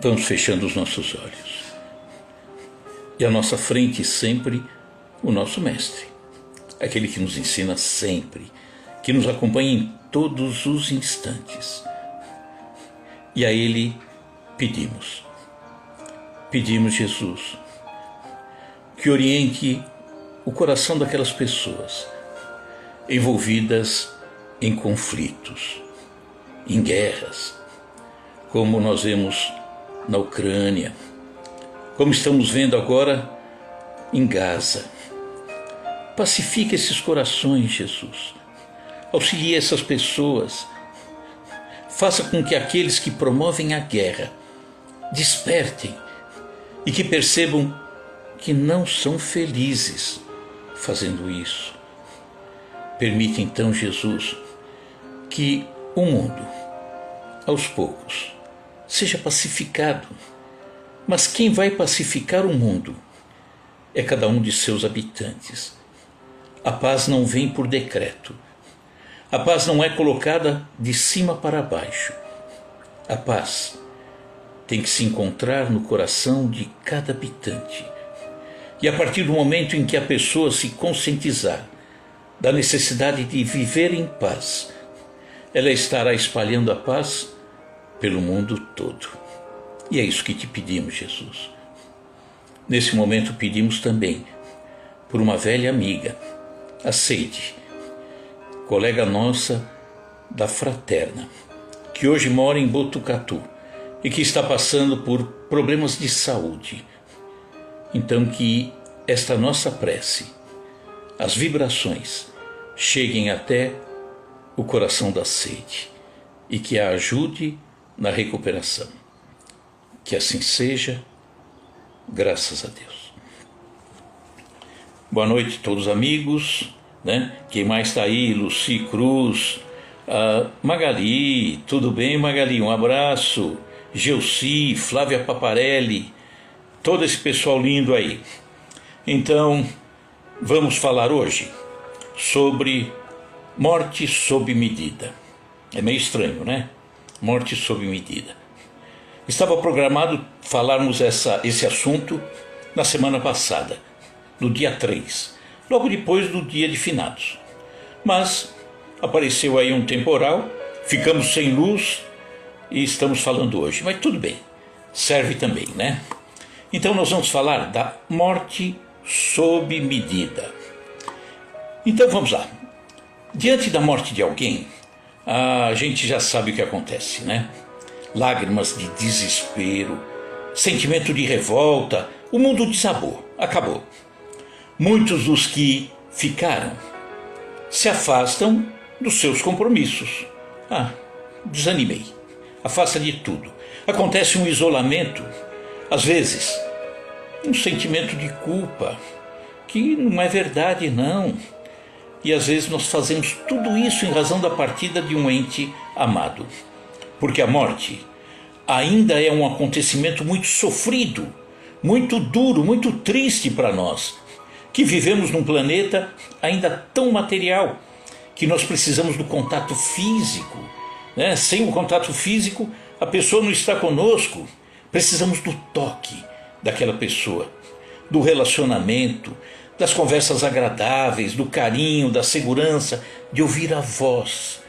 Vamos fechando os nossos olhos. E à nossa frente sempre o nosso Mestre, aquele que nos ensina sempre, que nos acompanha em todos os instantes. E a Ele pedimos, Jesus, que oriente o coração daquelas pessoas envolvidas em conflitos, em guerras, como nós vemos na Ucrânia, como estamos vendo agora em Gaza. Pacifique esses corações, Jesus. Auxilie essas pessoas. Faça com que aqueles que promovem a guerra despertem e que percebam que não são felizes fazendo isso. Permita então, Jesus, que o mundo, aos poucos, seja pacificado. Mas quem vai pacificar o mundo é cada um de seus habitantes. A paz não vem por decreto. A paz não é colocada de cima para baixo. A paz tem que se encontrar no coração de cada habitante. E a partir do momento em que a pessoa se conscientizar da necessidade de viver em paz, ela estará espalhando a paz pelo mundo todo. E é isso que te pedimos, Jesus. Nesse momento pedimos também por uma velha amiga, a Seide, colega nossa da Fraterna, que hoje mora em Botucatu e que está passando por problemas de saúde. Então que esta nossa prece, as vibrações, cheguem até o coração da Seide e que a ajude na recuperação. Que assim seja, graças a Deus. Boa noite a todos os amigos, né? Quem mais está aí? Luci Cruz, Magali, tudo bem, Magali? Um abraço. Gelsi, Flávia Paparelli, todo esse pessoal lindo aí. Então, vamos falar hoje sobre morte sob medida. É meio estranho, né? Morte sob medida. Estava programado falarmos esse assunto na semana passada, no dia 3, logo depois do dia de finados. Mas apareceu aí um temporal, ficamos sem luz e estamos falando hoje. Mas tudo bem, serve também, né? Então nós vamos falar da morte sob medida. Então vamos lá. Diante da morte de alguém, a gente já sabe o que acontece, né? Lágrimas de desespero, sentimento de revolta, o mundo desabou, acabou. Muitos dos que ficaram se afastam dos seus compromissos. Desanimei. Afasta de tudo. Acontece um isolamento, às vezes, um sentimento de culpa, que não é verdade, não. E às vezes nós fazemos tudo isso em razão da partida de um ente amado. Porque a morte ainda é um acontecimento muito sofrido, muito duro, muito triste para nós, que vivemos num planeta ainda tão material, que nós precisamos do contato físico, né? Sem o contato físico, a pessoa não está conosco. Precisamos do toque daquela pessoa, do relacionamento, das conversas agradáveis, do carinho, da segurança, de ouvir a voz.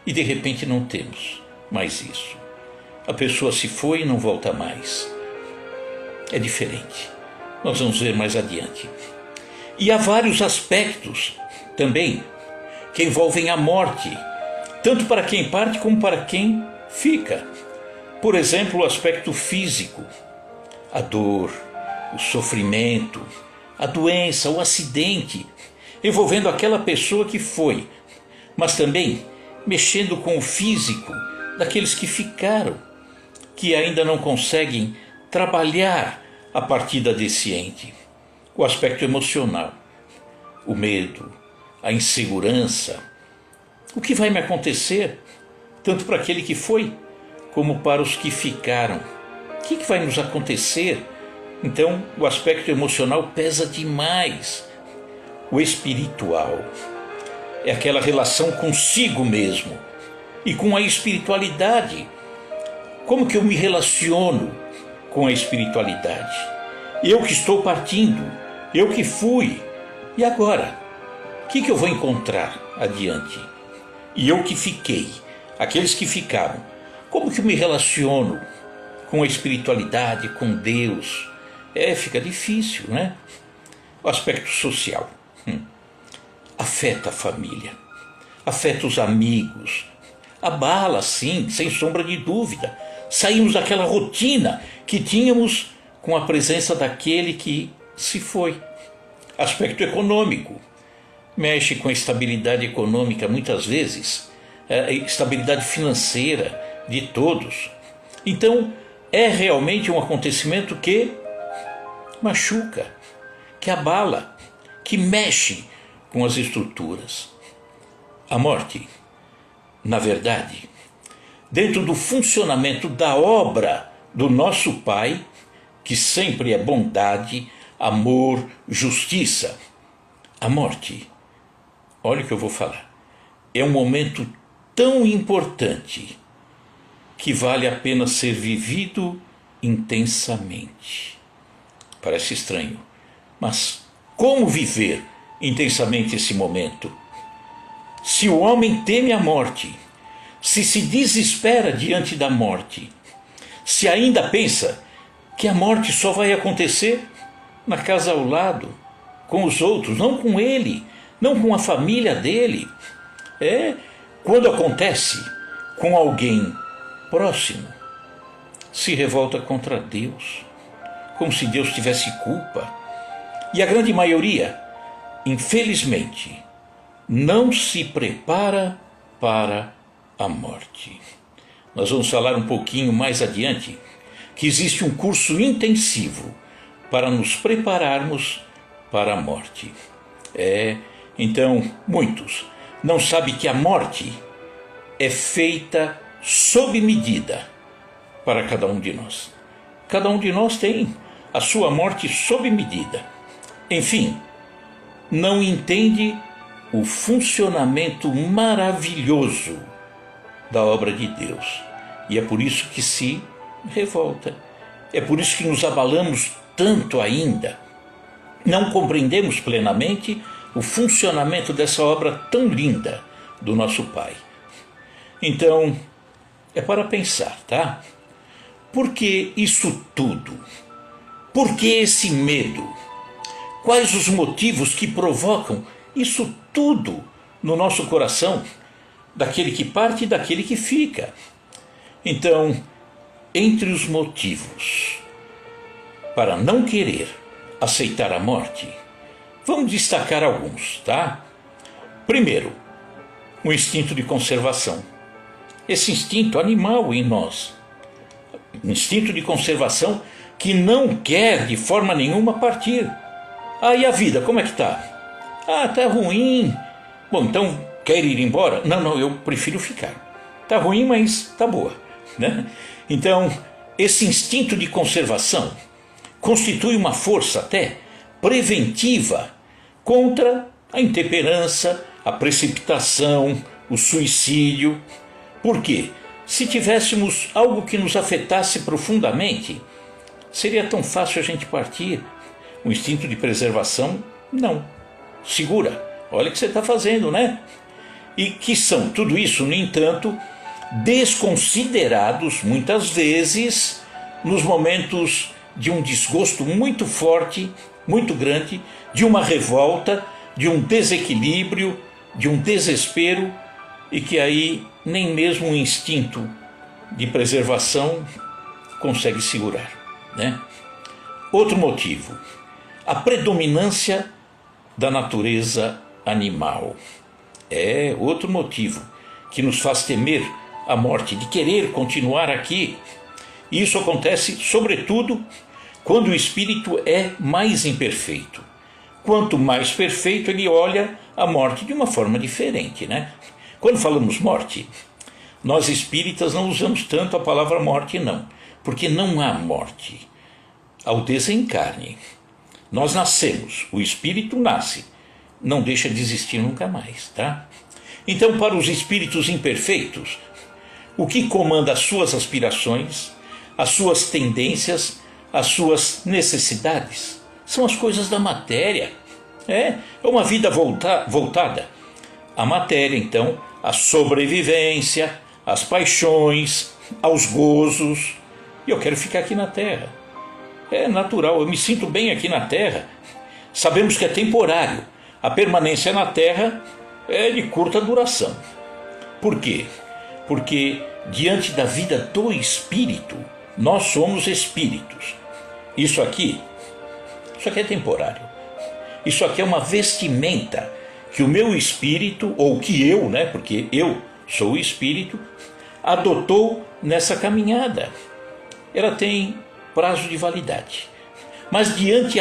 E de repente não temos mais isso. A pessoa se foi e não volta mais. É diferente. Nós vamos ver mais adiante. E há vários aspectos também que envolvem a morte, tanto para quem parte como para quem fica. Por exemplo, o aspecto físico, a dor, o sofrimento, a doença, o acidente, envolvendo aquela pessoa que foi, mas também mexendo com o físico daqueles que ficaram, que ainda não conseguem trabalhar a partida desse ente. O aspecto emocional, o medo, a insegurança. O que vai me acontecer, tanto para aquele que foi, como para os que ficaram? O que vai nos acontecer? Então, o aspecto emocional pesa demais. O espiritual é aquela relação consigo mesmo e com a espiritualidade, Como que eu me relaciono com a espiritualidade? Eu que estou partindo, eu que fui, e agora? O que eu vou encontrar adiante? E eu que fiquei, aqueles que ficaram, como que eu me relaciono com a espiritualidade, com Deus? Fica difícil, né? O aspecto social afeta a família, afeta os amigos, abala, sim, sem sombra de dúvida. Saímos daquela rotina que tínhamos com a presença daquele que se foi. Aspecto econômico, mexe com a estabilidade econômica muitas vezes, a estabilidade financeira de todos. Então, é realmente um acontecimento que machuca, que abala, que mexe com as estruturas. A morte, na verdade, dentro do funcionamento da obra do nosso Pai, que sempre é bondade, amor, justiça, a morte, olha o que eu vou falar, é um momento tão importante que vale a pena ser vivido intensamente. Parece estranho, mas como viver intensamente esse momento? Se o homem teme a morte, se desespera diante da morte, se ainda pensa que a morte só vai acontecer na casa ao lado, com os outros, não com ele, não com a família dele. Quando acontece com alguém próximo, se revolta contra Deus, como se Deus tivesse culpa. E a grande maioria, infelizmente, não se prepara para a morte. Nós vamos falar um pouquinho mais adiante que existe um curso intensivo para nos prepararmos para a morte. Então, muitos não sabem que a morte é feita sob medida para cada um de nós. Cada um de nós tem a sua morte sob medida. Enfim, não entende o funcionamento maravilhoso da obra de Deus. E é por isso que se revolta. É por isso que nos abalamos tanto ainda. Não compreendemos plenamente o funcionamento dessa obra tão linda do nosso Pai. Então, é para pensar, tá? Por que isso tudo? Por que esse medo? Quais os motivos que provocam isso tudo no nosso coração, daquele que parte e daquele que fica? Então, entre os motivos para não querer aceitar a morte, vamos destacar alguns, tá? Primeiro, o instinto de conservação. Esse instinto animal em nós, instinto de conservação que não quer de forma nenhuma partir. E a vida, como é que tá? Tá ruim. Bom, então quer ir embora? Não, eu prefiro ficar. Tá ruim, mas tá boa, né? Então, esse instinto de conservação constitui uma força até preventiva contra a intemperança, a precipitação, o suicídio. Por quê? Se tivéssemos algo que nos afetasse profundamente, seria tão fácil a gente partir. O instinto de preservação, não. Segura, olha o que você está fazendo, né? E que são tudo isso, no entanto, desconsiderados muitas vezes nos momentos de um desgosto muito forte, muito grande, de uma revolta, de um desequilíbrio, de um desespero, e que aí nem mesmo o instinto de preservação consegue segurar, né? Outro motivo, a predominância da natureza animal. Outro motivo que nos faz temer a morte, de querer continuar aqui. Isso acontece, sobretudo, quando o espírito é mais imperfeito. Quanto mais perfeito, ele olha a morte de uma forma diferente, né? Quando falamos morte, nós espíritas não usamos tanto a palavra morte, não, porque não há morte. Ao desencarne, nós nascemos, o espírito nasce, não deixa de existir nunca mais, tá? Então, para os espíritos imperfeitos, o que comanda as suas aspirações, as suas tendências, as suas necessidades. São as coisas da matéria. É uma vida voltada à matéria, então, à sobrevivência, às paixões, aos gozos. E eu quero ficar aqui na Terra. É natural, eu me sinto bem aqui na Terra. Sabemos que é temporário. A permanência na Terra é de curta duração. Por quê? Porque diante da vida do Espírito, nós somos espíritos. Isso aqui é temporário. Isso aqui é uma vestimenta que o meu espírito, ou que eu, porque eu sou o espírito, adotou nessa caminhada. Ela tem prazo de validade. Mas diante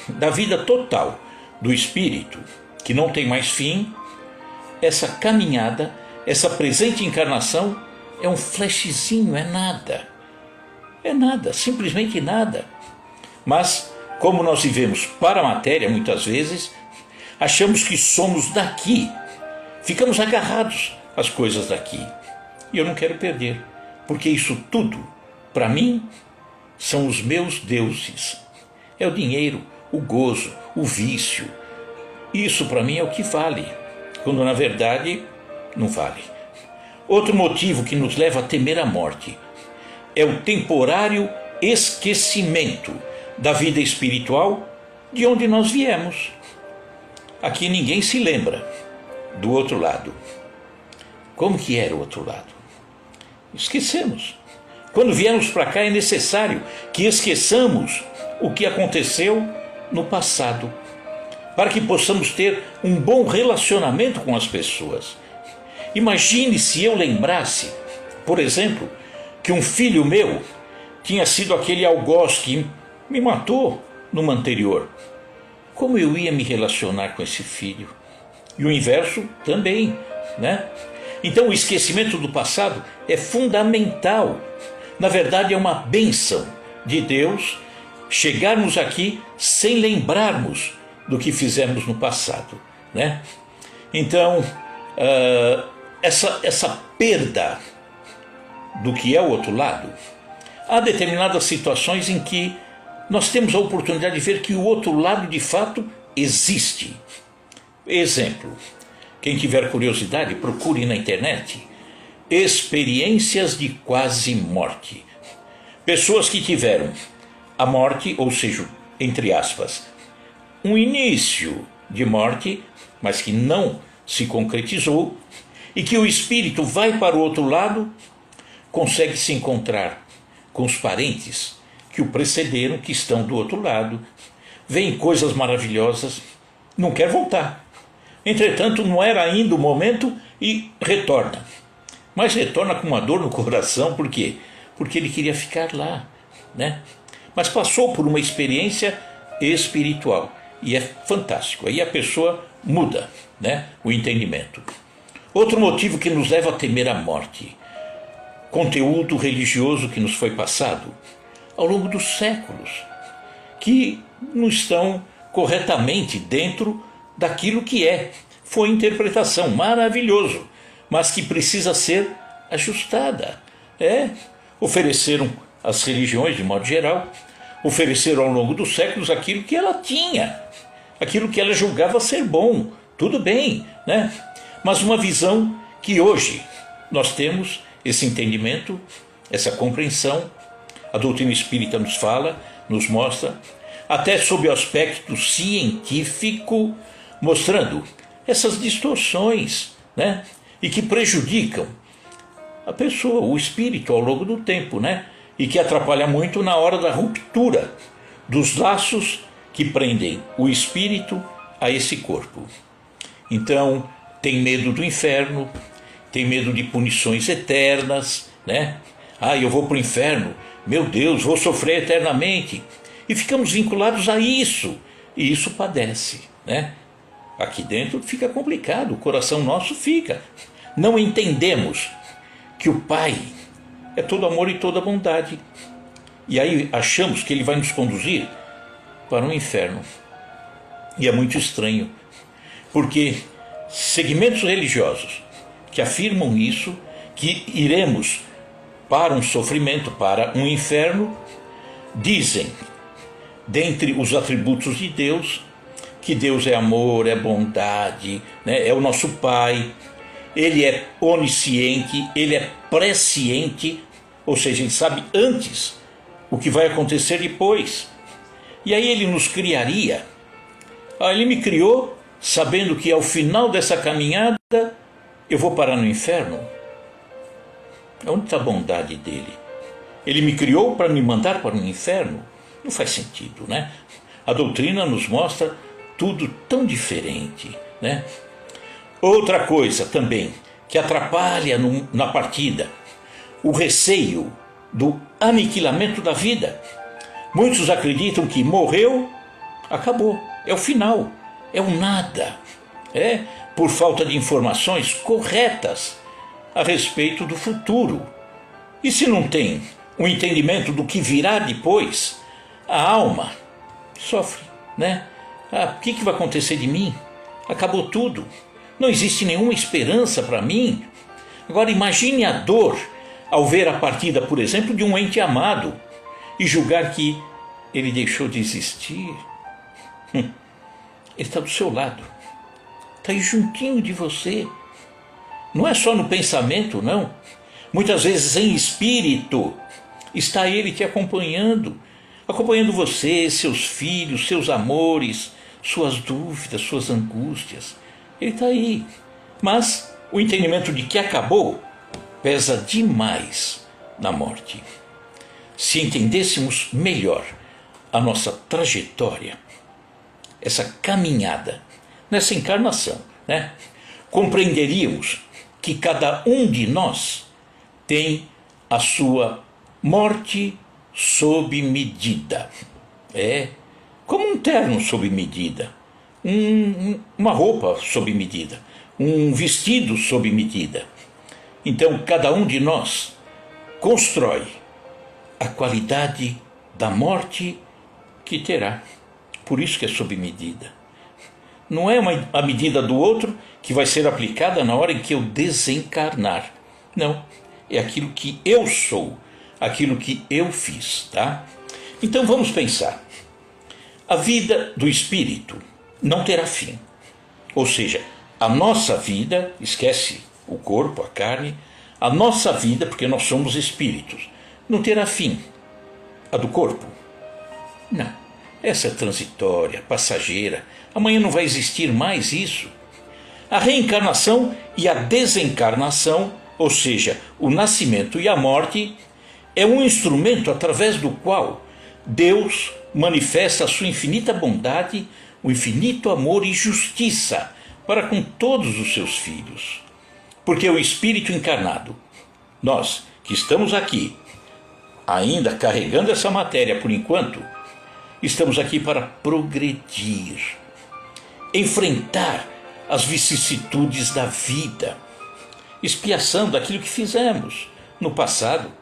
da vida total do espírito, que não tem mais fim, essa caminhada, essa presente encarnação é um flashzinho, é nada, simplesmente nada. Mas, como nós vivemos para a matéria muitas vezes, achamos que somos daqui, ficamos agarrados às coisas daqui. E eu não quero perder, porque isso tudo, para mim, são os meus deuses. É o dinheiro, o gozo, o vício. Isso para mim é o que vale, quando na verdade não vale. Outro motivo que nos leva a temer a morte é o temporário esquecimento da vida espiritual de onde nós viemos. Aqui ninguém se lembra do outro lado. Como que era o outro lado? Esquecemos. Quando viemos para cá é necessário que esqueçamos o que aconteceu no passado, para que possamos ter um bom relacionamento com as pessoas. Imagine se eu lembrasse, por exemplo, que um filho meu tinha sido aquele algoz que me matou numa anterior. Como eu ia me relacionar com esse filho? E o inverso também, Então o esquecimento do passado é fundamental. Na verdade é uma bênção de Deus chegarmos aqui sem lembrarmos do que fizemos no passado, Então, essa perda do que é o outro lado, há determinadas situações em que nós temos a oportunidade de ver que o outro lado de fato existe. Exemplo, quem tiver curiosidade, procure na internet experiências de quase morte. Pessoas que tiveram a morte, ou seja, entre aspas, um início de morte, mas que não se concretizou, e que o espírito vai para o outro lado, consegue se encontrar com os parentes que o precederam, que estão do outro lado, veem coisas maravilhosas, não quer voltar. Entretanto, não era ainda o momento e retorna. Mas retorna com uma dor no coração, por quê? Porque ele queria ficar lá, Mas passou por uma experiência espiritual e é fantástico. Aí a pessoa muda, o entendimento. Outro motivo que nos leva a temer a morte, conteúdo religioso que nos foi passado ao longo dos séculos, que não estão corretamente dentro daquilo que foi interpretação, maravilhoso, mas que precisa ser ajustada. Ofereceram as religiões, de modo geral, ofereceram ao longo dos séculos aquilo que ela tinha, aquilo que ela julgava ser bom, tudo bem, Mas uma visão que hoje nós temos esse entendimento, essa compreensão, a doutrina espírita nos fala, nos mostra, até sob o aspecto científico, mostrando essas distorções, e que prejudicam a pessoa, o espírito ao longo do tempo, e que atrapalha muito na hora da ruptura dos laços que prendem o espírito a esse corpo. Então, tem medo do inferno, tem medo de punições eternas, eu vou para o inferno, meu Deus, vou sofrer eternamente. E ficamos vinculados a isso, e isso padece, Aqui dentro fica complicado, o coração nosso fica. Não entendemos que o Pai é todo amor e toda bondade. E aí achamos que Ele vai nos conduzir para um inferno. E é muito estranho, porque segmentos religiosos que afirmam isso, que iremos para um sofrimento, para um inferno, dizem, dentre os atributos de Deus, que Deus é amor, é bondade, né? É o nosso Pai, Ele é onisciente, Ele é presciente, ou seja, Ele sabe antes o que vai acontecer depois. E aí Ele nos criaria. Ele me criou sabendo que ao final dessa caminhada eu vou parar no inferno. Onde está a bondade dele? Ele me criou para me mandar para o inferno? Não faz sentido, né? A doutrina nos mostra tudo tão diferente, né? Outra coisa também que atrapalha na partida, o receio do aniquilamento da vida. Muitos acreditam que morreu, acabou, é o final, é o nada. Por falta de informações corretas a respeito do futuro. E se não tem um entendimento do que virá depois, a alma sofre, né? O que vai acontecer de mim? Acabou tudo. Não existe nenhuma esperança para mim. Agora imagine a dor ao ver a partida, por exemplo, de um ente amado e julgar que ele deixou de existir. Ele está do seu lado, está aí juntinho de você. Não é só no pensamento, não. Muitas vezes em espírito está ele te acompanhando você, seus filhos, seus amores, suas dúvidas, suas angústias. Ele está aí. Mas o entendimento de que acabou pesa demais na morte. Se entendêssemos melhor a nossa trajetória, essa caminhada nessa encarnação, né? Compreenderíamos que cada um de nós tem a sua morte sob medida. Como um terno sob medida, uma roupa sob medida, um vestido sob medida. Então, cada um de nós constrói a qualidade da morte que terá. Por isso que é sob medida. Não é a medida do outro que vai ser aplicada na hora em que eu desencarnar. Não, é aquilo que eu sou, aquilo que eu fiz, tá? Então vamos pensar. A vida do espírito não terá fim. Ou seja, a nossa vida, esquece o corpo, a carne, a nossa vida, porque nós somos espíritos, não terá fim. A do corpo? Não. Essa é transitória, passageira. Amanhã não vai existir mais isso. A reencarnação e a desencarnação, ou seja, o nascimento e a morte, é um instrumento através do qual Deus manifesta a sua infinita bondade, o infinito amor e justiça para com todos os seus filhos. Porque o espírito encarnado, nós que estamos aqui, ainda carregando essa matéria por enquanto, estamos aqui para progredir, enfrentar as vicissitudes da vida, expiação daquilo que fizemos no passado,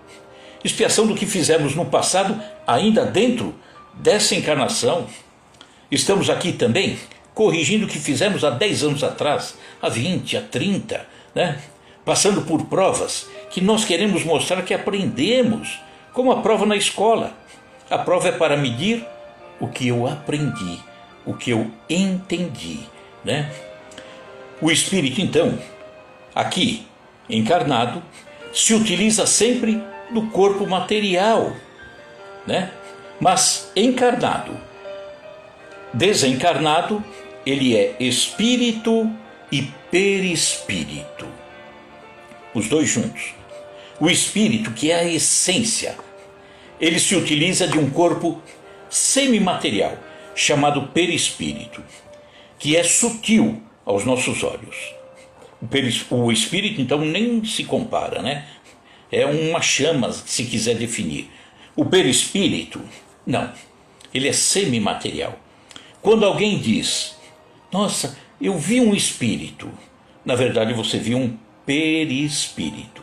expiação do que fizemos no passado ainda dentro dessa encarnação. Estamos aqui também corrigindo o que fizemos há 10 anos atrás, há 20, há 30, né? Passando por provas que nós queremos mostrar que aprendemos, como a prova na escola. A prova é para medir o que eu aprendi, o que eu entendi, né? O espírito, então, aqui encarnado, se utiliza sempre do corpo material, né? Mas encarnado, desencarnado, ele é espírito e perispírito, os dois juntos. O espírito, que é a essência, ele se utiliza de um corpo semimaterial, chamado perispírito, que é sutil aos nossos olhos. O espírito, então, nem se compara, né? É uma chama, se quiser definir. O perispírito, não, ele é semimaterial. Quando alguém diz, nossa, eu vi um espírito, na verdade você viu um perispírito.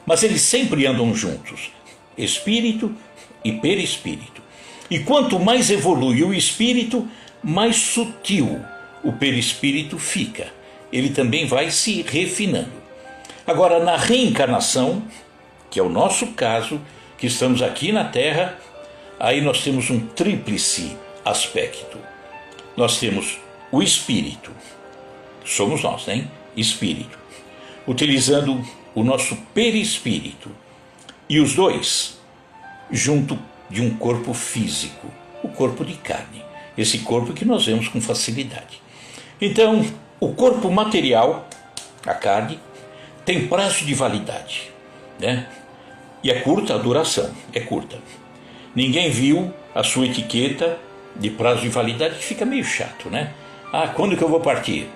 Mas eles sempre andam juntos, espírito e perispírito. E quanto mais evolui o espírito, mais sutil o perispírito fica. Ele também vai se refinando. Agora, na reencarnação, que é o nosso caso, que estamos aqui na Terra, aí nós temos um tríplice aspecto. Nós temos o espírito, somos nós, né? Espírito, utilizando o nosso perispírito, e os dois junto de um corpo físico, o corpo de carne, esse corpo que nós vemos com facilidade. Então, o corpo material, a carne, tem prazo de validade, né? E é curta a duração, é curta. Ninguém viu a sua etiqueta de prazo de validade, que fica meio chato, né? Ah, quando que eu vou partir?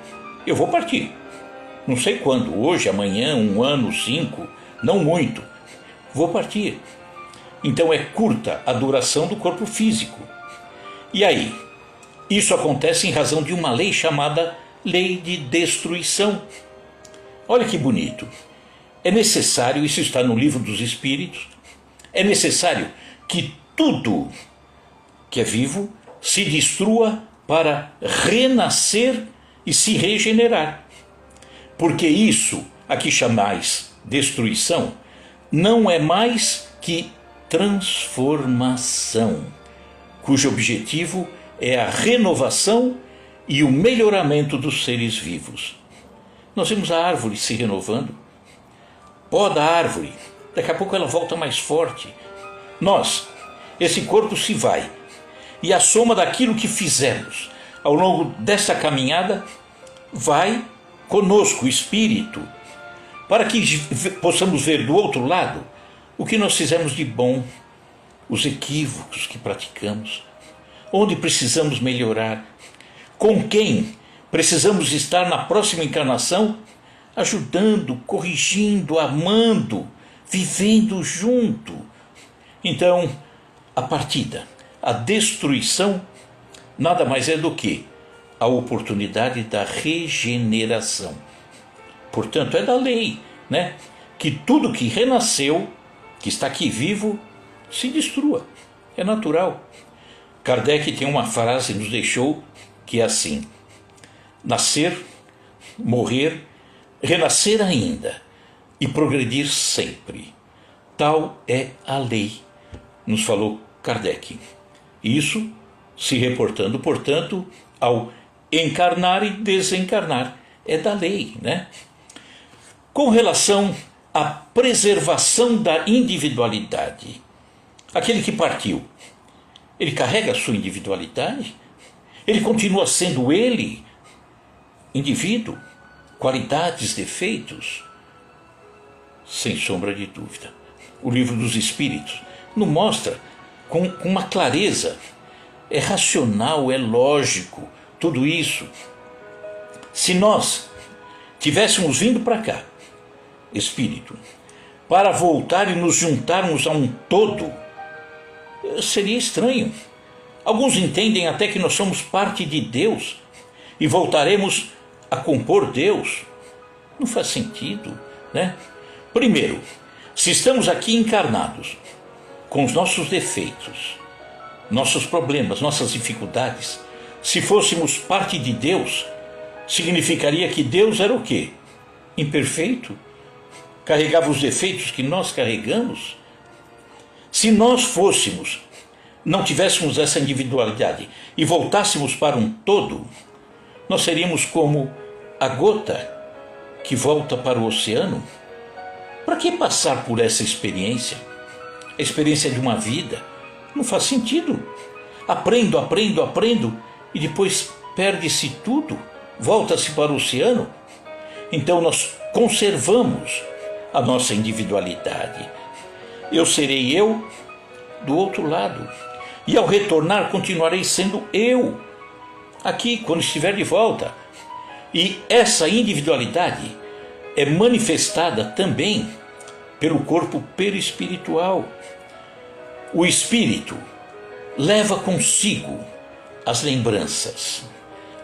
Eu vou partir. Não sei quando, hoje, amanhã, 1 ano, 5, não muito. Vou partir. Então é curta a duração do corpo físico. E aí? Isso acontece em razão de uma lei chamada lei de destruição. Olha que bonito. É necessário, isso está no Livro dos Espíritos, é necessário que tudo que é vivo se destrua para renascer e se regenerar. Porque isso, a que chamais destruição, não é mais que transformação, cujo objetivo é a renovação e o melhoramento dos seres vivos. Nós vemos a árvore se renovando, poda a árvore, daqui a pouco ela volta mais forte. Nós, esse corpo se vai, e a soma daquilo que fizemos ao longo dessa caminhada vai conosco, o espírito, para que possamos ver do outro lado o que nós fizemos de bom, os equívocos que praticamos, onde precisamos melhorar, com quem precisamos estar na próxima encarnação, ajudando, corrigindo, amando, vivendo junto. Então, a partida, a destruição, nada mais é do que a oportunidade da regeneração. Portanto, é da lei, né? Que tudo que renasceu, que está aqui vivo, se destrua. É natural. Kardec tem uma frase, nos deixou, que é assim: nascer, morrer, renascer ainda e progredir sempre. Tal é a lei, nos falou Kardec. Isso se reportando, portanto, ao encarnar e desencarnar. É da lei, né? Com relação à preservação da individualidade, aquele que partiu, ele carrega a sua individualidade? Ele continua sendo ele, indivíduo, qualidades, defeitos? Sem sombra de dúvida. O Livro dos Espíritos nos mostra com uma clareza. É racional, é lógico, tudo isso. Se nós tivéssemos vindo para cá, espírito, para voltar e nos juntarmos a um todo, seria estranho. Alguns entendem até que nós somos parte de Deus e voltaremos a compor Deus. Não faz sentido, né? Primeiro, se estamos aqui encarnados, com os nossos defeitos, nossos problemas, nossas dificuldades, se fôssemos parte de Deus, significaria que Deus era o quê? Imperfeito? Carregava os defeitos que nós carregamos? Se nós fôssemos, não tivéssemos essa individualidade e voltássemos para um todo, nós seríamos como a gota que volta para o oceano. Para que passar por essa experiência? A experiência de uma vida não faz sentido. Aprendo e depois perde-se tudo, volta-se para o oceano. Então nós conservamos a nossa individualidade. Eu serei eu do outro lado, e ao retornar continuarei sendo eu aqui quando estiver de volta. E essa individualidade é manifestada também pelo corpo perispiritual. O espírito leva consigo as lembranças,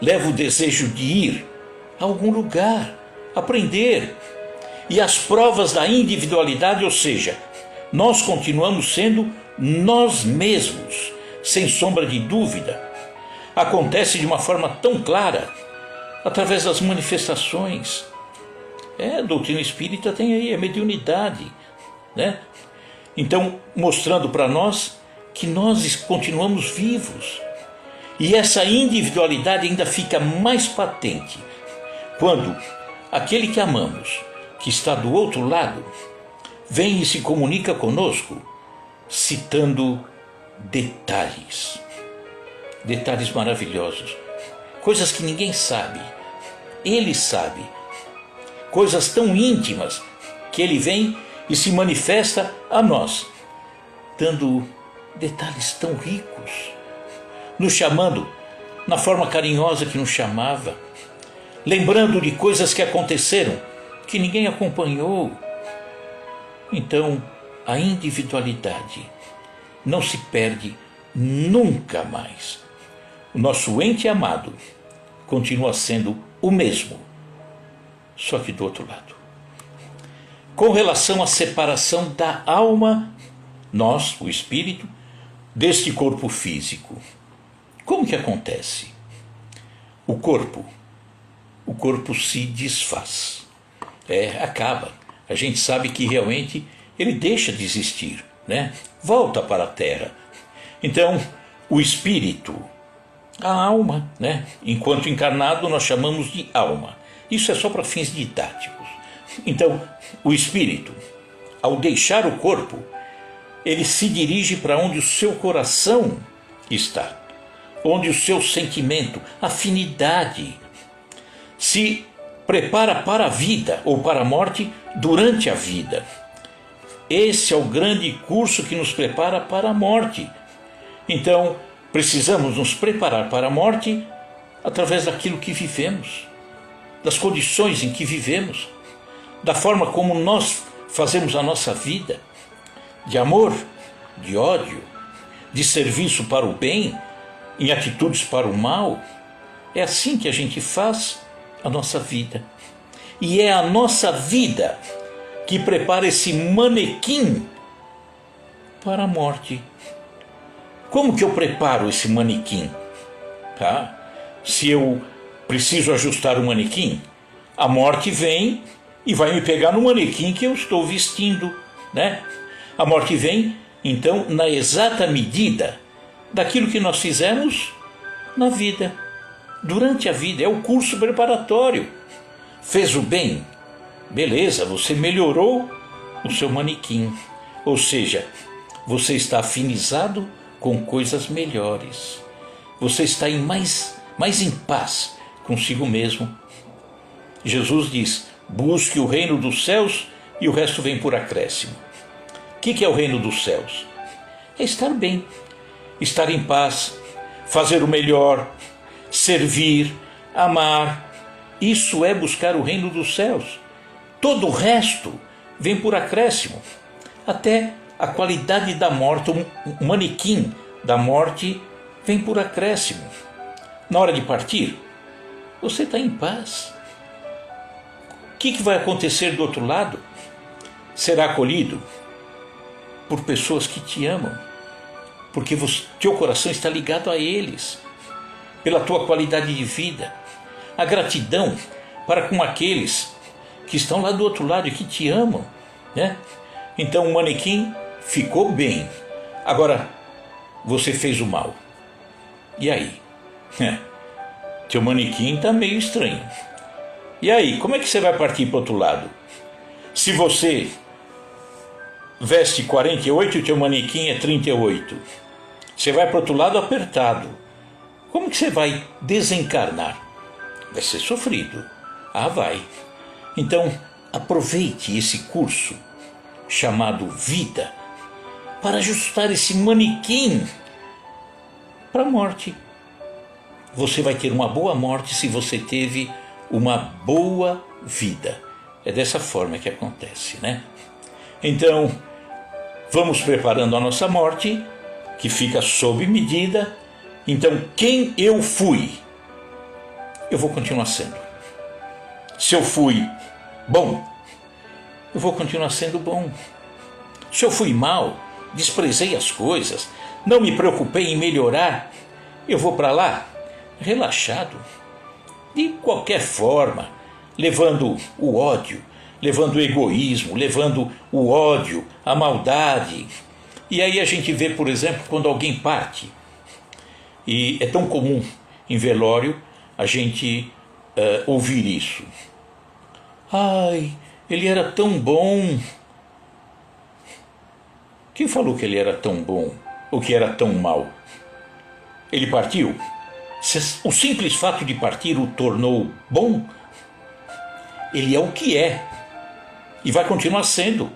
leva o desejo de ir a algum lugar, aprender, e as provas da individualidade, ou seja, nós continuamos sendo nós mesmos, sem sombra de dúvida. Acontece de uma forma tão clara, através das manifestações. A doutrina espírita tem aí a mediunidade, né? Então, mostrando para nós que nós continuamos vivos. E essa individualidade ainda fica mais patente quando aquele que amamos, que está do outro lado, vem e se comunica conosco, citando detalhes maravilhosos, coisas que ninguém sabe, ele sabe, coisas tão íntimas que ele vem e se manifesta a nós, dando detalhes tão ricos, nos chamando na forma carinhosa que nos chamava, lembrando de coisas que aconteceram que ninguém acompanhou. Então, a individualidade não se perde nunca mais. O nosso ente amado continua sendo o mesmo, só que do outro lado. Com relação à separação da alma, nós, o espírito, deste corpo físico, como que acontece? O corpo se desfaz, acaba. A gente sabe que realmente ele deixa de existir, né? Volta para a terra. Então, o espírito, a alma, né? Enquanto encarnado nós chamamos de alma. Isso é só para fins didáticos. Então, o espírito, ao deixar o corpo, ele se dirige para onde o seu coração está, onde o seu sentimento, afinidade, se prepara para a vida ou para a morte durante a vida. Esse é o grande curso que nos prepara para a morte. Então, precisamos nos preparar para a morte através daquilo que vivemos, das condições em que vivemos, da forma como nós fazemos a nossa vida, de amor, de ódio, de serviço para o bem, em atitudes para o mal. É assim que a gente faz a nossa vida. E é a nossa vida que prepara esse manequim para a morte. Como que eu preparo esse manequim? Se eu preciso ajustar o manequim, a morte vem e vai me pegar no manequim que eu estou vestindo, né? A morte vem, então, na exata medida daquilo que nós fizemos na vida, durante a vida. É o curso preparatório. Fez o bem? Beleza, você melhorou o seu manequim. Ou seja, você está afinizado com coisas melhores. Você está mais em paz consigo mesmo. Jesus diz: busque o reino dos céus e o resto vem por acréscimo. O que é o reino dos céus? É estar bem, estar em paz, fazer o melhor, servir, amar. Isso é buscar o reino dos céus. Todo o resto vem por acréscimo. Até a qualidade da morte, o manequim da morte vem por acréscimo. Na hora de partir, você está em paz. O que vai acontecer do outro lado? Será acolhido por pessoas que te amam, porque teu coração está ligado a eles, pela tua qualidade de vida. A gratidão para com aqueles que estão lá do outro lado e que te amam, né? Então o manequim ficou bem. Agora, você fez o mal. E aí? Teu manequim está meio estranho. E aí, como é que você vai partir para o outro lado? Se você veste 48 e o teu manequim é 38, você vai para o outro lado apertado. Como que você vai desencarnar? Vai ser sofrido. Vai. Então, aproveite esse curso chamado vida para ajustar esse manequim para a morte. Você vai ter uma boa morte se você teve uma boa vida. É dessa forma que acontece, né? Então, vamos preparando a nossa morte, que fica sob medida. Então, quem eu fui, eu vou continuar sendo. Se eu fui bom, eu vou continuar sendo bom. Se eu fui mal, desprezei as coisas, não me preocupei em melhorar, eu vou para lá relaxado. De qualquer forma, levando o ódio, levando o egoísmo, levando o ódio, a maldade. E aí a gente vê, por exemplo, quando alguém parte, e é tão comum em velório a gente ouvir isso. Ai, ele era tão bom. Quem falou que ele era tão bom ou que era tão mau? Ele partiu? O simples fato de partir o tornou bom? Ele é o que é e vai continuar sendo.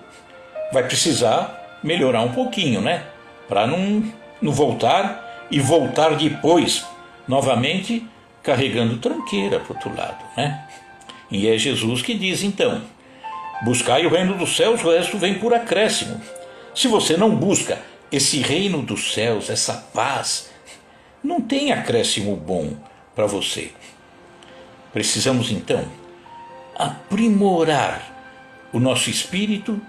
Vai precisar melhorar um pouquinho, né? Para não voltar e voltar depois novamente carregando tranqueira para o outro lado, né? E é Jesus que diz então: buscai o reino dos céus, o resto vem por acréscimo. Se você não busca esse reino dos céus, essa paz, não tem acréscimo bom para você. Precisamos então aprimorar o nosso espírito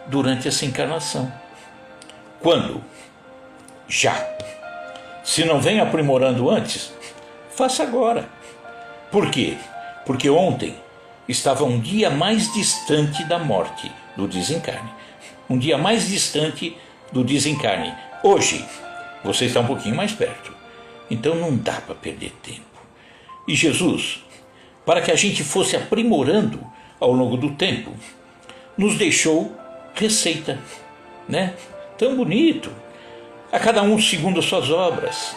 durante essa encarnação. Quando? Já. Se não vem aprimorando antes, faça agora. Por quê? Porque ontem estava um dia mais distante da morte, do desencarne. Um dia mais distante do desencarne. Hoje, você está um pouquinho mais perto. Então não dá para perder tempo. E Jesus, para que a gente fosse aprimorando ao longo do tempo, nos deixou receita, né? Tão bonito. A cada um segundo as suas obras.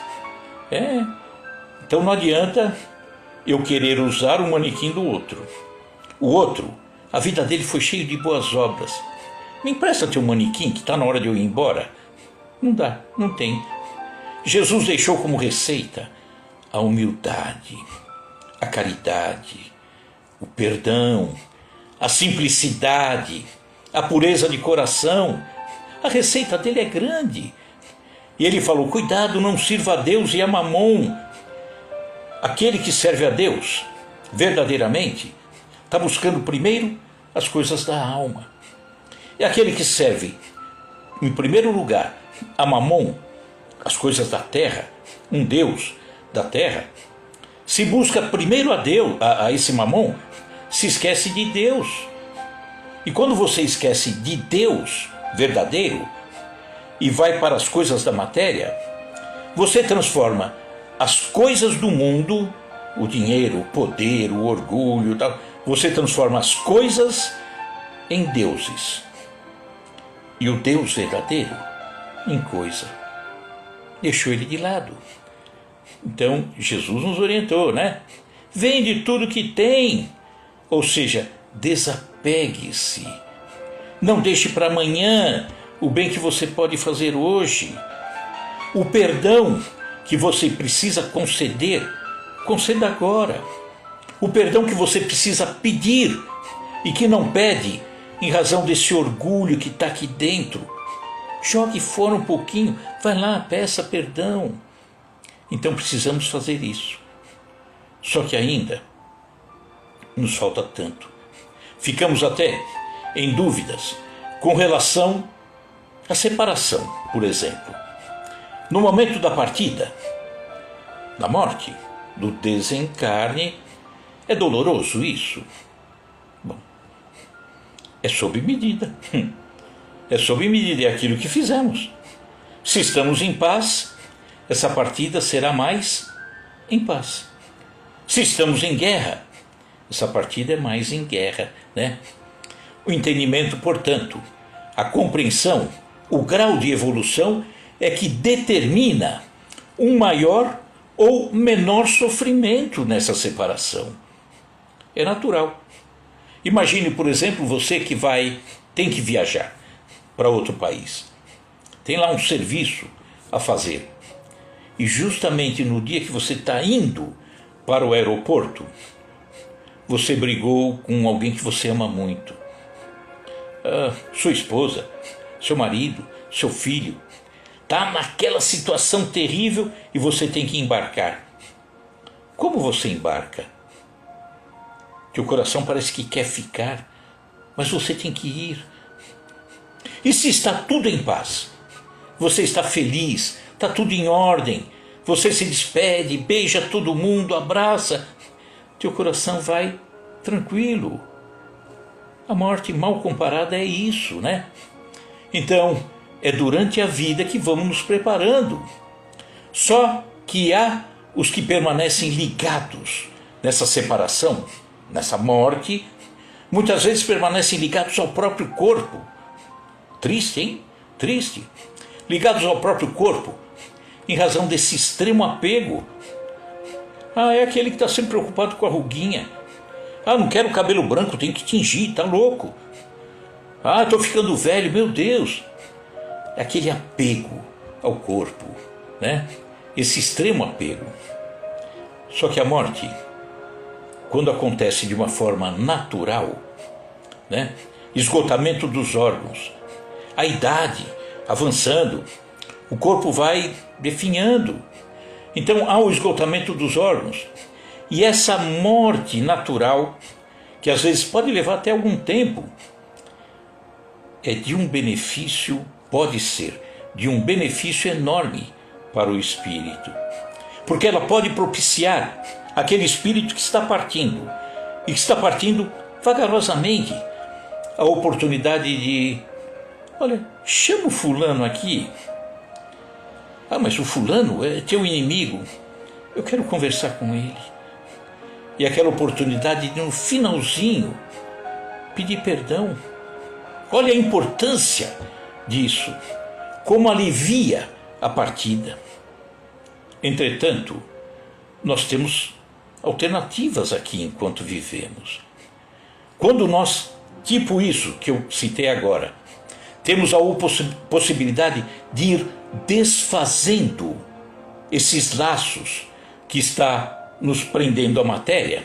Então não adianta eu querer usar o manequim do outro. O outro, a vida dele foi cheia de boas obras. Me empresta teu manequim que está na hora de eu ir embora? Não dá, não tem. Jesus deixou como receita a humildade, a caridade, o perdão, a simplicidade, a pureza de coração. A receita dele é grande. E ele falou: cuidado, não sirva a Deus e a Mamon. Aquele que serve a Deus verdadeiramente está buscando primeiro as coisas da alma. E aquele que serve, em primeiro lugar, a Mamon, as coisas da terra, um Deus da terra, se busca primeiro a Deus, a esse Mamon, se esquece de Deus. E quando você esquece de Deus verdadeiro e vai para as coisas da matéria, você transforma as coisas do mundo, o dinheiro, o poder, o orgulho, tal, você transforma as coisas em deuses. E o Deus verdadeiro em coisa. Deixou ele de lado. Então, Jesus nos orientou, né? Vende tudo que tem. Ou seja, desapegue-se. Não deixe para amanhã o bem que você pode fazer hoje. O perdão que você precisa conceder, conceda agora. O perdão que você precisa pedir e que não pede em razão desse orgulho que está aqui dentro, jogue fora um pouquinho, vai lá, peça perdão. Então precisamos fazer isso. Só que ainda nos falta tanto. Ficamos até em dúvidas com relação à separação, por exemplo. No momento da partida, da morte, do desencarne, é doloroso isso? Bom, é sob medida. É sob medida, é aquilo que fizemos. Se estamos em paz, essa partida será mais em paz. Se estamos em guerra, essa partida é mais em guerra, né? O entendimento, portanto, a compreensão, o grau de evolução é que determina um maior ou menor sofrimento nessa separação. É natural. Imagine, por exemplo, você que tem que viajar para outro país. Tem lá um serviço a fazer. E justamente no dia que você está indo para o aeroporto, você brigou com alguém que você ama muito. Sua esposa, seu marido, seu filho. Está naquela situação terrível e você tem que embarcar. Como você embarca? Que o coração parece que quer ficar, mas você tem que ir. E se está tudo em paz? Você está feliz, está tudo em ordem, você se despede, beija todo mundo, abraça, teu coração vai tranquilo. A morte mal comparada é isso, né? Então, é durante a vida que vamos nos preparando. Só que há os que permanecem ligados nessa separação, nessa morte, muitas vezes permanecem ligados ao próprio corpo. Triste, hein? Triste. Ligados ao próprio corpo, em razão desse extremo apego. É aquele que está sempre preocupado com a ruguinha. Não quero cabelo branco, tenho que tingir, tá louco. Estou ficando velho, meu Deus. É aquele apego ao corpo, né? Esse extremo apego. Só que a morte, quando acontece de uma forma natural, né? Esgotamento dos órgãos, a idade avançando, o corpo vai definhando. Então há o esgotamento dos órgãos. E essa morte natural, que às vezes pode levar até algum tempo, é de um benefício, pode ser, de um benefício enorme para o espírito. Porque ela pode propiciar aquele espírito que está partindo, e que está partindo vagarosamente, a oportunidade de, olha, chama o fulano aqui. Mas o fulano é teu inimigo, eu quero conversar com ele. E aquela oportunidade de, no finalzinho, pedir perdão. Olha a importância disso, como alivia a partida. Entretanto, nós temos alternativas aqui enquanto vivemos. Quando nós, tipo isso que eu citei agora, temos a possibilidade de ir desfazendo esses laços que está nos prendendo à matéria,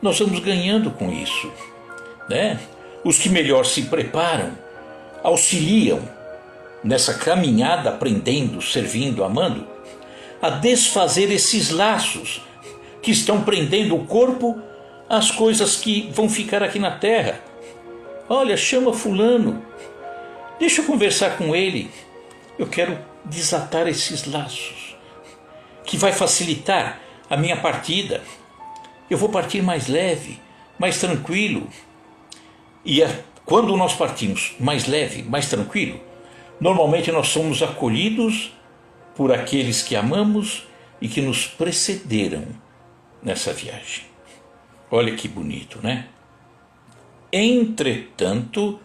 nós vamos ganhando com isso, né? Os que melhor se preparam, auxiliam nessa caminhada, aprendendo, servindo, amando, a desfazer esses laços que estão prendendo o corpo às coisas que vão ficar aqui na terra. Olha, chama fulano, deixa eu conversar com ele, eu quero desatar esses laços, que vai facilitar a minha partida. Eu vou partir mais leve, mais tranquilo. E quando nós partimos mais leve, mais tranquilo, normalmente nós somos acolhidos por aqueles que amamos e que nos precederam nessa viagem. Olha que bonito, né? Entretanto,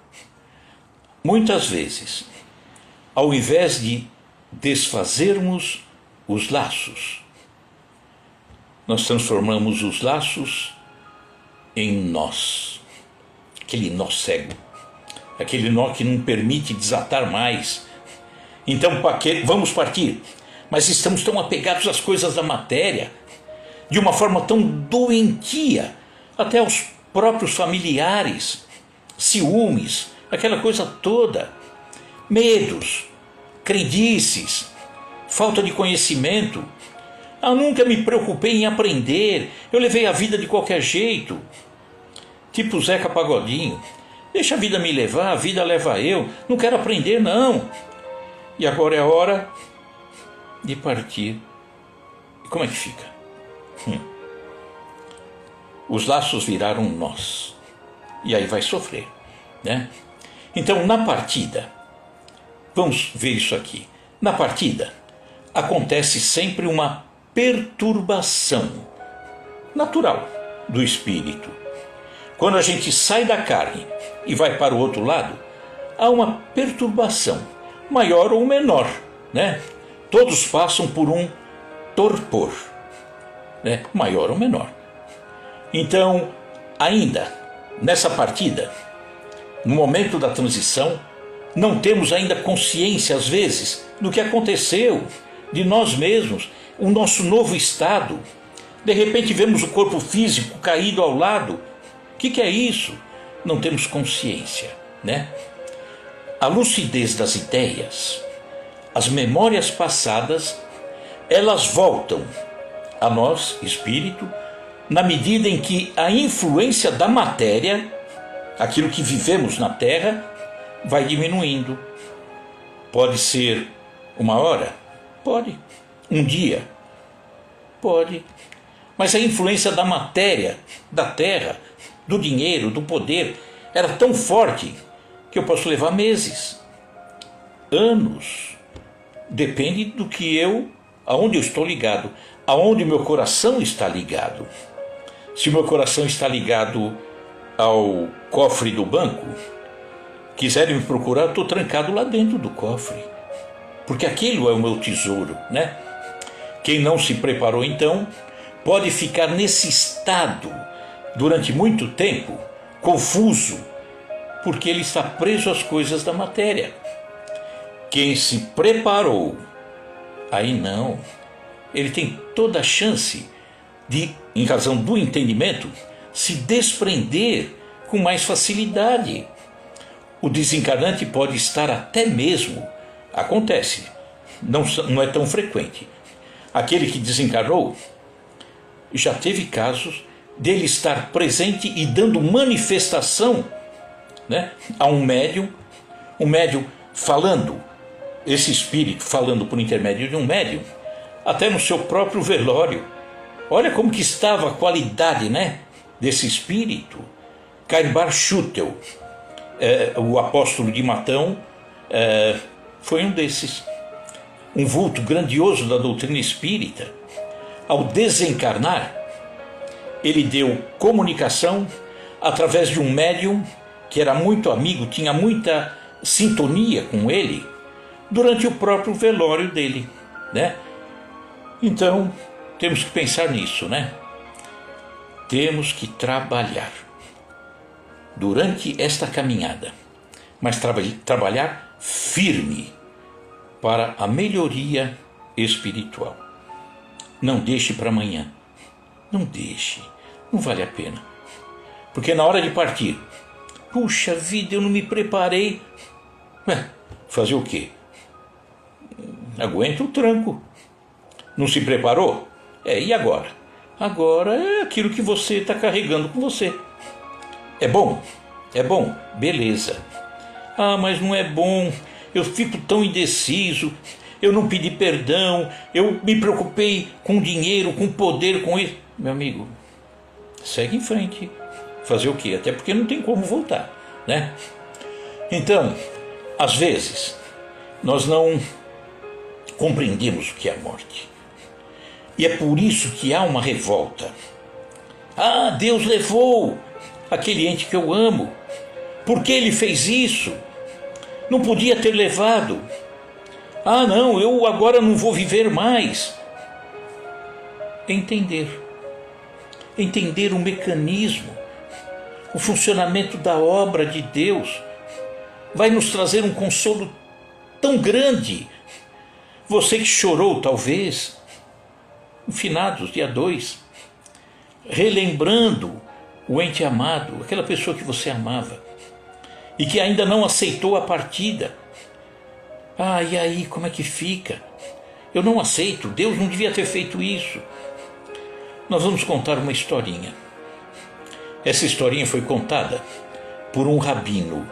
muitas vezes, ao invés de desfazermos os laços, nós transformamos os laços em nós. Aquele nó cego, aquele nó que não permite desatar mais. Então, vamos partir, mas estamos tão apegados às coisas da matéria, de uma forma tão doentia, até aos próprios familiares, ciúmes, aquela coisa toda, medos, crendices, falta de conhecimento. Nunca me preocupei em aprender, eu levei a vida de qualquer jeito. Tipo Zeca Pagodinho, deixa a vida me levar, a vida leva eu, não quero aprender não. E agora é a hora de partir. E como é que fica? Os laços viraram nós, e aí vai sofrer, né? Então na partida, vamos ver isso aqui, na partida acontece sempre uma perturbação natural do espírito. Quando a gente sai da carne e vai para o outro lado, há uma perturbação, maior ou menor, né? Todos passam por um torpor, né? Maior ou menor. Então, ainda nessa partida, no momento da transição, não temos ainda consciência, às vezes, do que aconteceu, de nós mesmos, o nosso novo estado. De repente vemos o corpo físico caído ao lado. O que é isso? Não temos consciência, né? A lucidez das ideias, as memórias passadas, elas voltam a nós, espírito, na medida em que a influência da matéria, aquilo que vivemos na Terra, vai diminuindo. Pode ser uma hora? Pode. Um dia? Pode. Mas a influência da matéria, da Terra, do dinheiro, do poder, era tão forte que eu posso levar meses, anos. Depende do que aonde eu estou ligado, aonde meu coração está ligado. Se meu coração está ligado ao cofre do banco, quiserem me procurar, eu estou trancado lá dentro do cofre, porque aquilo é o meu tesouro, né? Quem não se preparou, então, pode ficar nesse estado durante muito tempo, confuso, porque ele está preso às coisas da matéria. Quem se preparou, aí não, ele tem toda a chance de, em razão do entendimento, se desprender com mais facilidade. O desencarnante pode estar até mesmo, acontece, não é tão frequente. Aquele que desencarnou, já teve casos dele estar presente e dando manifestação, né, a um médium falando, esse espírito falando por intermédio de um médium, até no seu próprio velório. Olha como que estava a qualidade, né, desse espírito. Cairbar Schutel, o apóstolo de Matão, foi um desses. Um vulto grandioso da doutrina espírita. Ao desencarnar, ele deu comunicação através de um médium que era muito amigo, tinha muita sintonia com ele, durante o próprio velório dele, né? Então, temos que pensar nisso, né? Temos que trabalhar durante esta caminhada, mas trabalhar firme para a melhoria espiritual. Não deixe para amanhã. Não deixe. Não vale a pena. Porque na hora de partir, puxa vida, eu não me preparei. Fazer o quê? Aguenta o tranco. Não se preparou? E agora? Agora é aquilo que você está carregando com você. É bom? É bom? Beleza. Mas não é bom. Eu fico tão indeciso. Eu não pedi perdão. Eu me preocupei com dinheiro, com poder, com isso. Meu amigo, segue em frente. Fazer o quê? Até porque não tem como voltar, né? Então, às vezes, nós não compreendemos o que é a morte. E é por isso que há uma revolta. Deus levou aquele ente que eu amo. Por que ele fez isso? Não podia ter levado. Não, eu agora não vou viver mais. Entender o mecanismo, o funcionamento da obra de Deus, vai nos trazer um consolo tão grande. Você que chorou, talvez, no finados, dia 2, relembrando o ente amado, aquela pessoa que você amava, e que ainda não aceitou a partida. E aí, como é que fica? Eu não aceito, Deus não devia ter feito isso. Nós vamos contar uma historinha. Essa historinha foi contada por um rabino,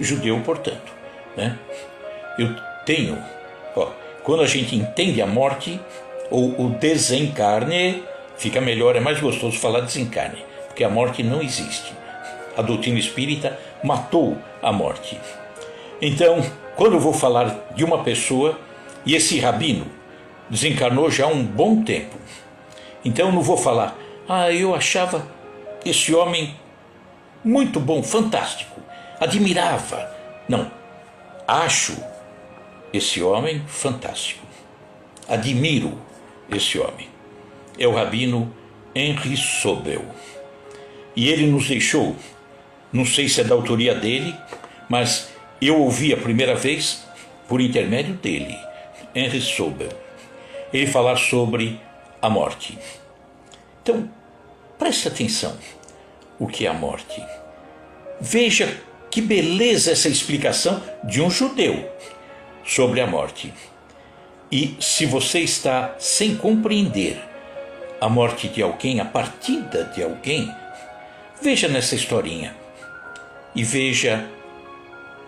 judeu, portanto, né? Eu tenho, quando a gente entende a morte, ou o desencarne, fica melhor, é mais gostoso falar desencarne, porque a morte não existe. A doutrina espírita matou a morte. Então, quando eu vou falar de uma pessoa, e esse rabino desencarnou já há um bom tempo, então eu não vou falar, eu achava esse homem muito bom, fantástico, admirava. Não, acho esse homem fantástico, admiro esse homem. É o rabino Henri Sobel. E ele nos deixou, não sei se é da autoria dele, mas eu ouvi a primeira vez por intermédio dele, Henri Sobel, ele falar sobre a morte. Então, preste atenção o que é a morte. Veja que beleza essa explicação de um judeu sobre a morte. E se você está sem compreender a morte de alguém, a partida de alguém, veja nessa historinha e veja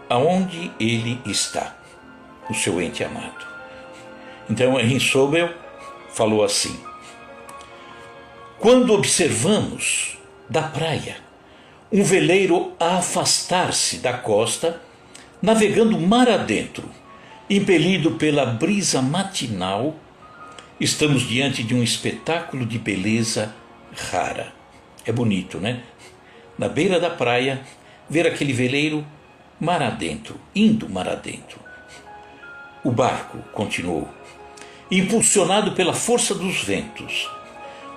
aonde ele está, o seu ente amado. Então, Henri Sobel falou assim: quando observamos da praia um veleiro a afastar-se da costa, navegando mar adentro, impelido pela brisa matinal. Estamos diante de um espetáculo de beleza rara. É bonito, né? Na beira da praia, ver aquele veleiro mar adentro, indo mar adentro. O barco continuou, impulsionado pela força dos ventos,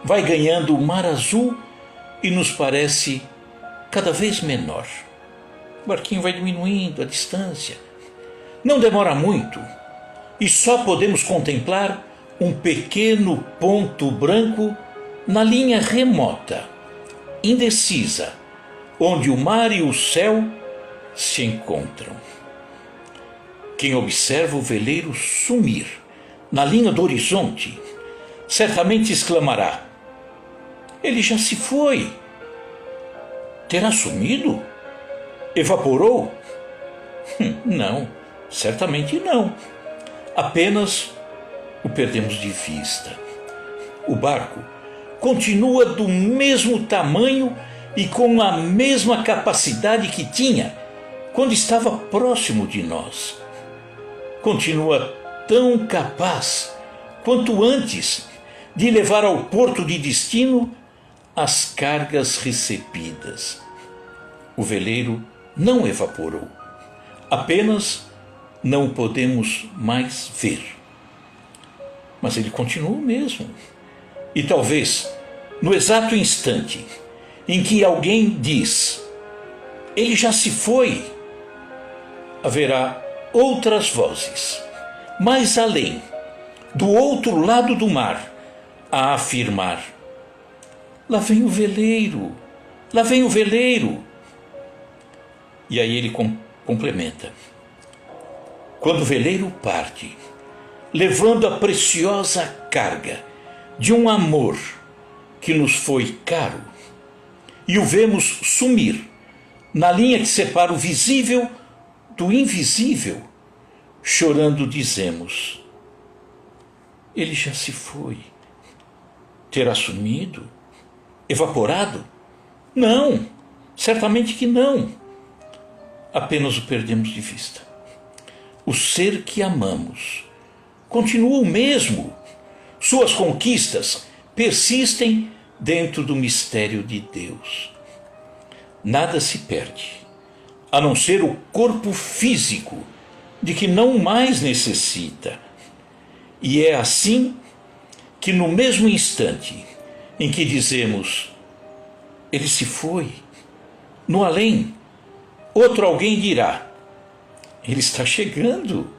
vai ganhando o mar azul e nos parece cada vez menor. O barquinho vai diminuindo a distância. Não demora muito e só podemos contemplar um pequeno ponto branco na linha remota, indecisa, onde o mar e o céu se encontram. Quem observa o veleiro sumir na linha do horizonte, certamente exclamará: ele já se foi. Terá sumido? Evaporou? Não, certamente não. Apenas o perdemos de vista. O barco continua do mesmo tamanho e com a mesma capacidade que tinha quando estava próximo de nós. Continua tão capaz quanto antes de levar ao porto de destino as cargas recebidas. O veleiro não evaporou, apenas não o podemos mais ver. Mas ele continua o mesmo. E talvez, no exato instante em que alguém diz: ele já se foi, haverá outras vozes, mais além, do outro lado do mar, a afirmar: lá vem o veleiro, lá vem o veleiro. E aí ele complementa: quando o veleiro parte, levando a preciosa carga de um amor que nos foi caro, e o vemos sumir na linha que separa o visível do invisível, chorando dizemos: ele já se foi. Terá sumido? Evaporado? Não, certamente que não. Apenas o perdemos de vista. O ser que amamos continua o mesmo. Suas conquistas persistem dentro do mistério de Deus. Nada se perde, a não ser o corpo físico, de que não mais necessita. E é assim que, no mesmo instante em que dizemos: ele se foi, no além, outro alguém dirá: ele está chegando.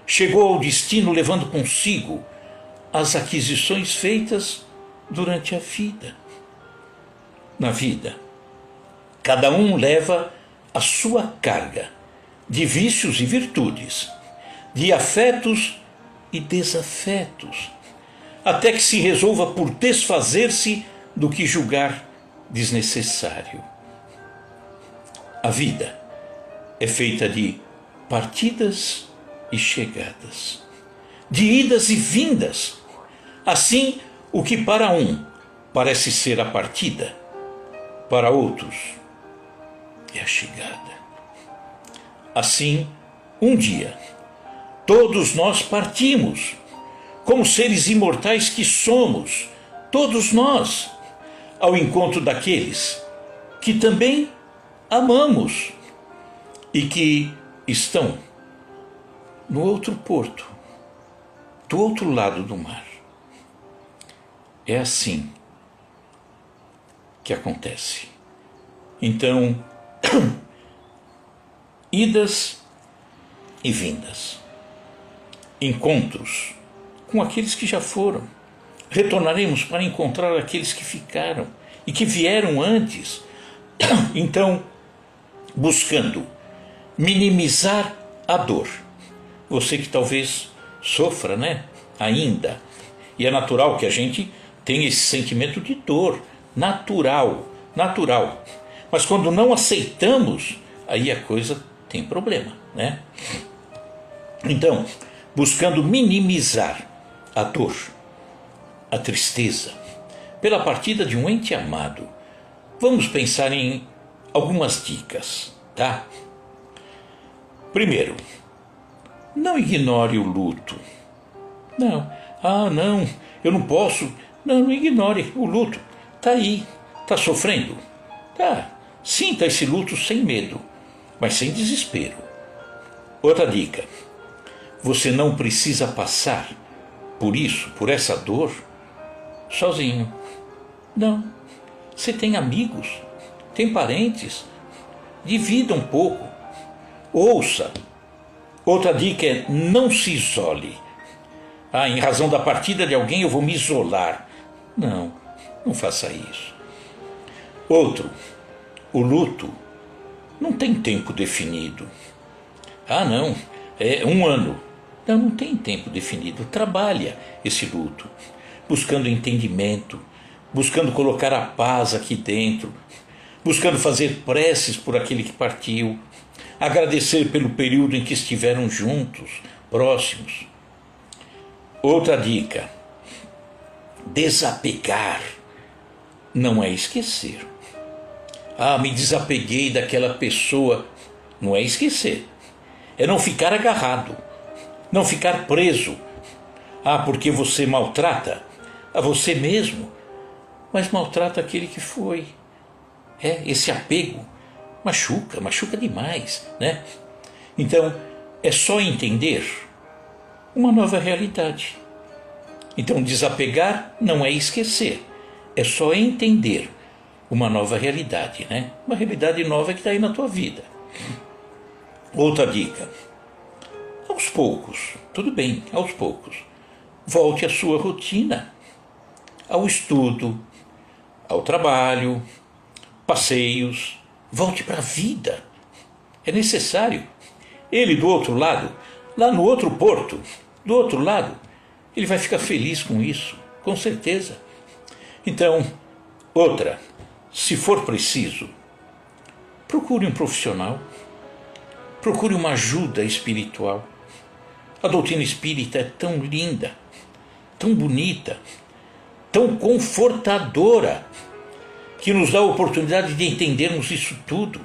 Chegou ao destino levando consigo as aquisições feitas durante a vida. Na vida, cada um leva a sua carga de vícios e virtudes, de afetos e desafetos, até que se resolva por desfazer-se do que julgar desnecessário. A vida é feita de partidas e chegadas, de idas e vindas. Assim, o que para um parece ser a partida, para outros é a chegada. Assim, um dia, todos nós partimos, como seres imortais que somos, todos nós, ao encontro daqueles que também amamos e que estão no outro porto, do outro lado do mar. É assim que acontece. Então, idas e vindas, encontros com aqueles que já foram, retornaremos para encontrar aqueles que ficaram e que vieram antes. Então, buscando minimizar a dor, você que talvez sofra, né, ainda, e é natural que a gente tenha esse sentimento de dor, natural, mas quando não aceitamos, aí a coisa tem problema, né? Então, buscando minimizar a dor, a tristeza, pela partida de um ente amado, vamos pensar em algumas dicas, tá? Primeiro, não ignore o luto. Não, não, eu não posso. Não ignore o luto. Está aí, está sofrendo. Tá, sinta esse luto sem medo, mas sem desespero. Outra dica, você não precisa passar por isso, por essa dor, sozinho. Não, você tem amigos, tem parentes, divida um pouco, ouça. Outra dica é não se isole. Em razão da partida de alguém eu vou me isolar. Não faça isso. Outro, o luto não tem tempo definido. Não, é 1 ano. Não tem tempo definido. Trabalha esse luto, buscando entendimento, buscando colocar a paz aqui dentro, buscando fazer preces por aquele que partiu, agradecer pelo período em que estiveram juntos, próximos. Outra dica, desapegar não é esquecer. Me desapeguei daquela pessoa. Não é esquecer, é não ficar agarrado, não ficar preso. Porque você maltrata a você mesmo, mas maltrata aquele que foi. Esse apego machuca demais, né? Então, é só entender uma nova realidade. Então, desapegar não é esquecer, é só entender uma nova realidade, né? Uma realidade nova que está aí na tua vida. Outra dica, aos poucos, tudo bem, aos poucos, volte à sua rotina, ao estudo, ao trabalho, passeios, volte para a vida. É necessário. Ele do outro lado, lá no outro porto, do outro lado, ele vai ficar feliz com isso, com certeza. Então, outra, se for preciso, procure um profissional, procure uma ajuda espiritual. A doutrina espírita é tão linda, tão bonita, tão confortadora, que nos dá a oportunidade de entendermos isso tudo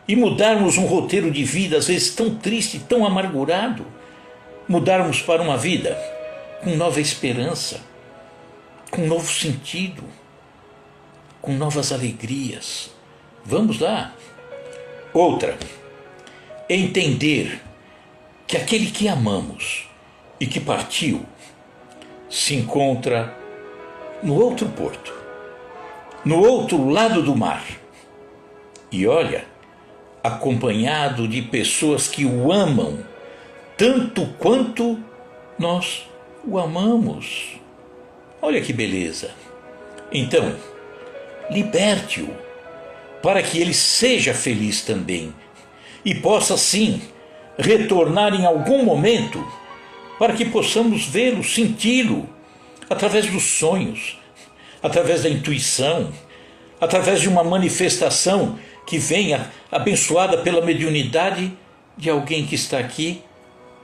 e mudarmos um roteiro de vida, às vezes tão triste, tão amargurado, mudarmos para uma vida com nova esperança, com novo sentido, com novas alegrias. Vamos lá. Outra, entender que aquele que amamos e que partiu se encontra no outro porto, no outro lado do mar. E olha, acompanhado de pessoas que o amam tanto quanto nós o amamos. Olha que beleza. Então, liberte-o para que ele seja feliz também e possa sim retornar em algum momento para que possamos vê-lo, senti-lo através dos sonhos, através da intuição, através de uma manifestação que venha abençoada pela mediunidade de alguém que está aqui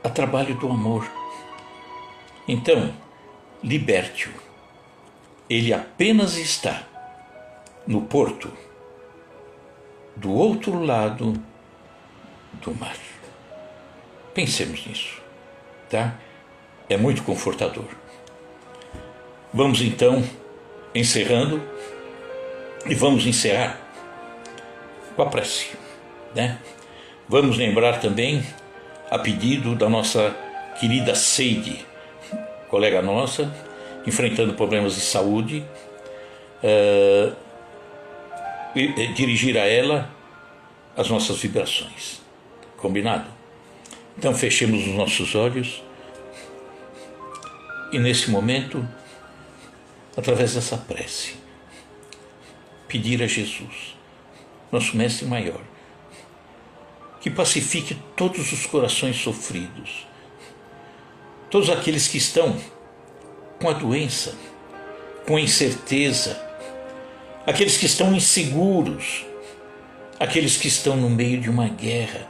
a trabalho do amor. Então, liberte-o. Ele apenas está no porto do outro lado do mar. Pensemos nisso, tá? É muito confortador. Vamos então encerrando e vamos encerrar com a prece, né? Vamos lembrar também, a pedido da nossa querida Seide, colega nossa, enfrentando problemas de saúde, dirigir a ela as nossas vibrações. Combinado? Então fechemos os nossos olhos e nesse momento, através dessa prece, pedir a Jesus, nosso Mestre Maior, que pacifique todos os corações sofridos, todos aqueles que estão com a doença, com a incerteza, aqueles que estão inseguros, aqueles que estão no meio de uma guerra.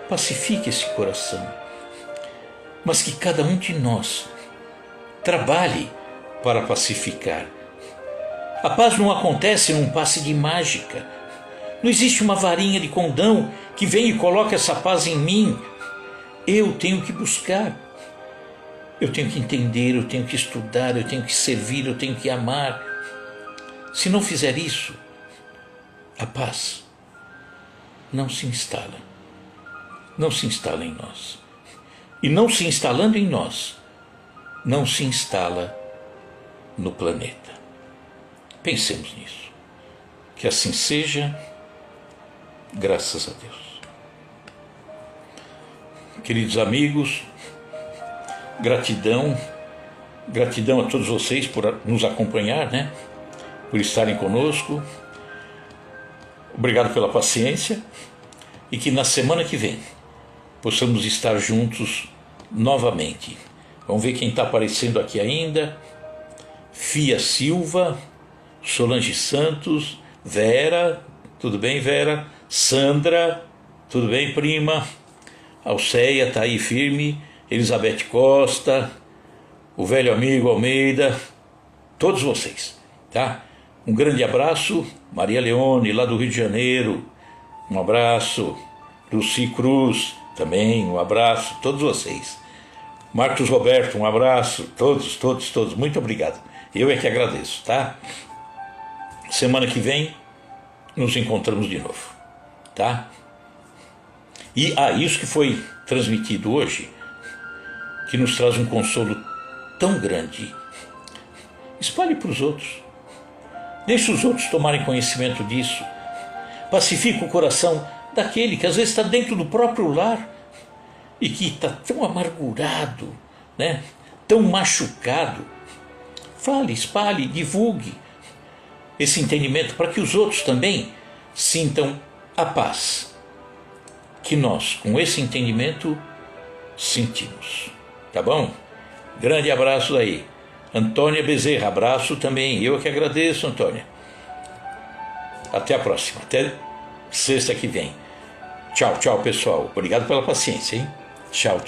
Pacifique esse coração, mas que cada um de nós trabalhe para pacificar. A paz não acontece num passe de mágica, Não existe uma varinha de condão que vem e coloca essa paz em mim. Eu tenho que buscar. Eu tenho que entender, eu tenho que estudar, eu tenho que servir, eu tenho que amar. Se não fizer isso, a paz não se instala. Não se instala em nós. E não se instalando em nós, não se instala no planeta. Pensemos nisso. Que assim seja, graças a Deus. Queridos amigos, gratidão a todos vocês por nos acompanhar, né? Por estarem conosco. Obrigado pela paciência e que na semana que vem possamos estar juntos novamente. Vamos ver quem está aparecendo aqui ainda. Fia Silva, Solange Santos, Vera, tudo bem, Vera? Sandra, tudo bem, prima? Alceia está aí firme, Elizabeth Costa, o velho amigo Almeida, todos vocês, tá? Um grande abraço, Maria Leone, lá do Rio de Janeiro, um abraço, Luci Cruz, também um abraço, todos vocês. Marcos Roberto, um abraço, todos, muito obrigado. Eu é que agradeço, tá? Semana que vem nos encontramos de novo, tá? E isso que foi transmitido hoje, que nos traz um consolo tão grande. Espalhe para os outros. Deixe os outros tomarem conhecimento disso. Pacifique o coração daquele que às vezes está dentro do próprio lar e que está tão amargurado, né? Tão machucado. Fale, espalhe, divulgue esse entendimento para que os outros também sintam a paz que nós, com esse entendimento, sentimos. Tá bom? Grande abraço aí. Antônia Bezerra, abraço também. Eu que agradeço, Antônia. Até a próxima. Até sexta que vem. Tchau, pessoal. Obrigado pela paciência, hein? Tchau.